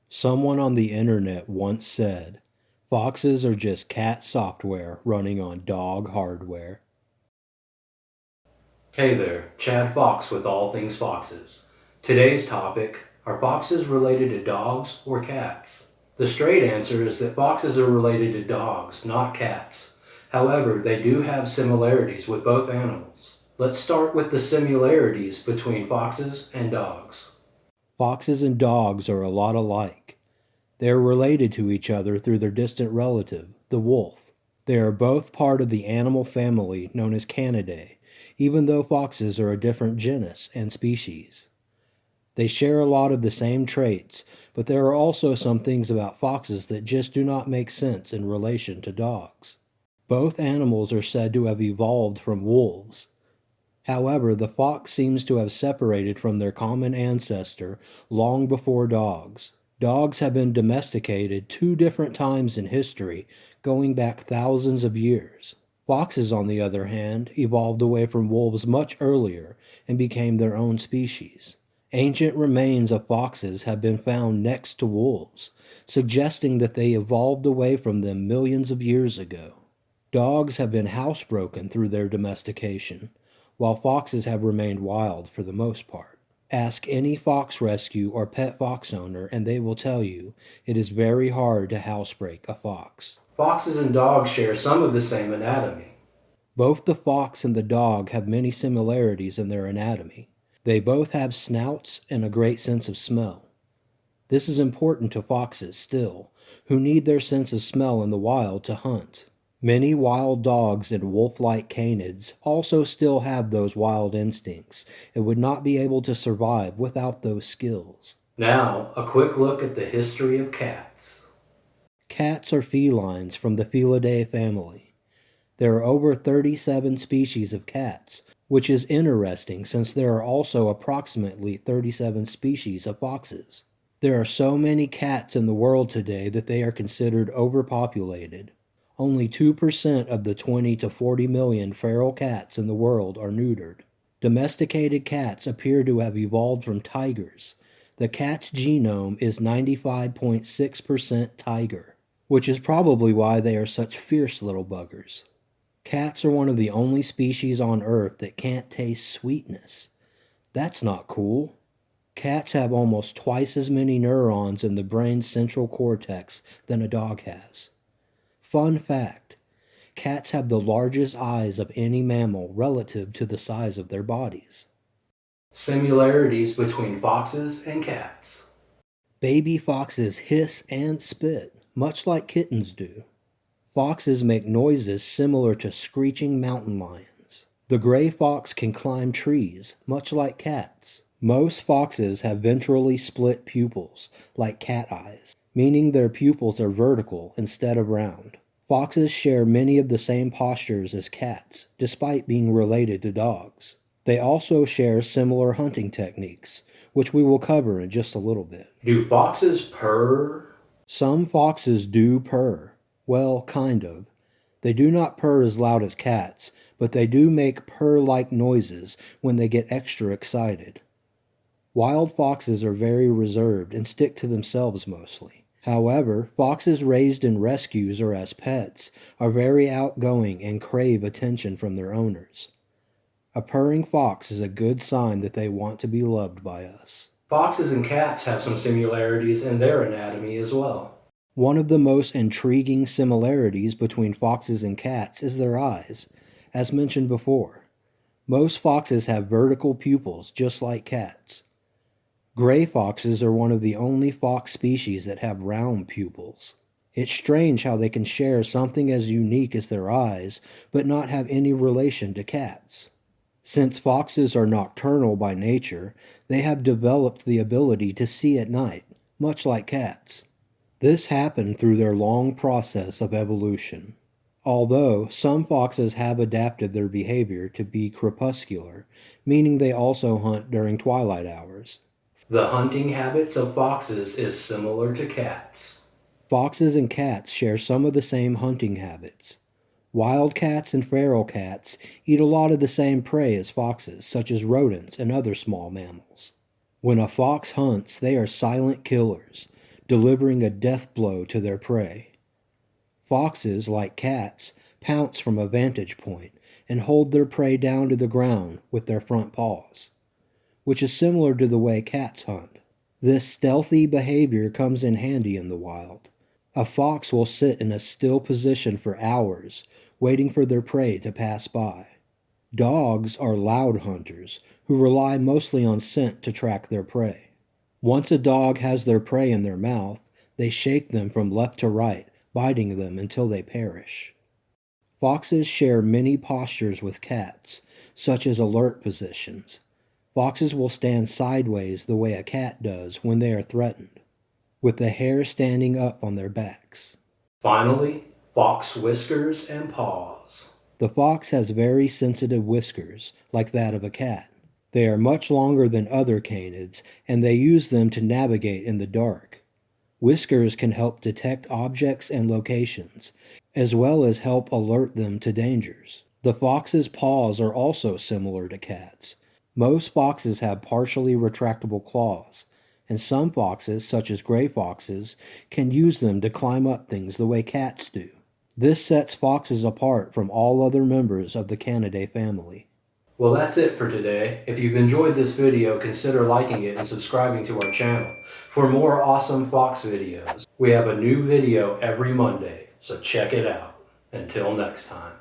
Someone on the internet once said, "Foxes are just cat software running on dog hardware." Hey there, Chad Fox with All Things Foxes. Today's topic, are foxes related to dogs or cats? The straight answer is that foxes are related to dogs, not cats. However, they do have similarities with both animals. Let's start with the similarities between foxes and dogs. Foxes and dogs are a lot alike. They are related to each other through their distant relative, the wolf. They are both part of the animal family known as Canidae, even though foxes are a different genus and species. They share a lot of the same traits, but there are also some things about foxes that just do not make sense in relation to dogs. Both animals are said to have evolved from wolves. However, the fox seems to have separated from their common ancestor long before dogs. Dogs have been domesticated 2 different times in history, going back thousands of years. Foxes, on the other hand, evolved away from wolves much earlier and became their own species. Ancient remains of foxes have been found next to wolves, suggesting that they evolved away from them millions of years ago. Dogs have been housebroken through their domestication, while foxes have remained wild for the most part. Ask any fox rescue or pet fox owner and they will tell you it is very hard to housebreak a fox. Foxes and dogs share some of the same anatomy. Both the fox and the dog have many similarities in their anatomy. They both have snouts and a great sense of smell. This is important to foxes still, who need their sense of smell in the wild to hunt. Many wild dogs and wolf-like canids also still have those wild instincts and would not be able to survive without those skills. Now, a quick look at the history of cats. Cats are felines from the Felidae family. There are over 37 species of cats, which is interesting since there are also approximately 37 species of foxes. There are so many cats in the world today that they are considered overpopulated. Only 2% of the 20 to 40 million feral cats in the world are neutered. Domesticated cats appear to have evolved from tigers. The cat's genome is 95.6% tiger, which is probably why they are such fierce little buggers. Cats are one of the only species on Earth that can't taste sweetness. That's not cool. Cats have almost twice as many neurons in the brain's central cortex than a dog has. Fun fact, cats have the largest eyes of any mammal relative to the size of their bodies. Similarities between foxes and cats. Baby foxes hiss and spit, much like kittens do. Foxes make noises similar to screeching mountain lions. The gray fox can climb trees, much like cats. Most foxes have ventrally split pupils, like cat eyes, meaning their pupils are vertical instead of round. Foxes share many of the same postures as cats, despite being related to dogs. They also share similar hunting techniques, which we will cover in just a little bit. Do foxes purr? Some foxes do purr. Well, kind of. They do not purr as loud as cats, but they do make purr-like noises when they get extra excited. Wild foxes are very reserved and stick to themselves mostly. However, foxes raised in rescues or as pets are very outgoing and crave attention from their owners. A purring fox is a good sign that they want to be loved by us. Foxes and cats have some similarities in their anatomy as well. One of the most intriguing similarities between foxes and cats is their eyes, as mentioned before. Most foxes have vertical pupils just like cats. Gray foxes are one of the only fox species that have round pupils. It's strange how they can share something as unique as their eyes, but not have any relation to cats. Since foxes are nocturnal by nature, they have developed the ability to see at night, much like cats. This happened through their long process of evolution. Although some foxes have adapted their behavior to be crepuscular, meaning they also hunt during twilight hours. The hunting habits of foxes is similar to cats. Foxes and cats share some of the same hunting habits. Wild cats and feral cats eat a lot of the same prey as foxes, such as rodents and other small mammals. When a fox hunts, they are silent killers, delivering a death blow to their prey. Foxes, like cats, pounce from a vantage point and hold their prey down to the ground with their front paws, which is similar to the way cats hunt. This stealthy behavior comes in handy in the wild. A fox will sit in a still position for hours, waiting for their prey to pass by. Dogs are loud hunters who rely mostly on scent to track their prey. Once a dog has their prey in their mouth, they shake them from left to right, biting them until they perish. Foxes share many postures with cats, such as alert positions. Foxes will stand sideways the way a cat does when they are threatened, with the hair standing up on their backs. Finally, fox whiskers and paws. The fox has very sensitive whiskers, like that of a cat. They are much longer than other canids, and they use them to navigate in the dark. Whiskers can help detect objects and locations, as well as help alert them to dangers. The fox's paws are also similar to cats. Most foxes have partially retractable claws, and some foxes, such as gray foxes, can use them to climb up things the way cats do. This sets foxes apart from all other members of the Canidae family. Well, that's it for today. If you've enjoyed this video, consider liking it and subscribing to our channel. For more awesome fox videos, we have a new video every Monday, so check it out. Until next time.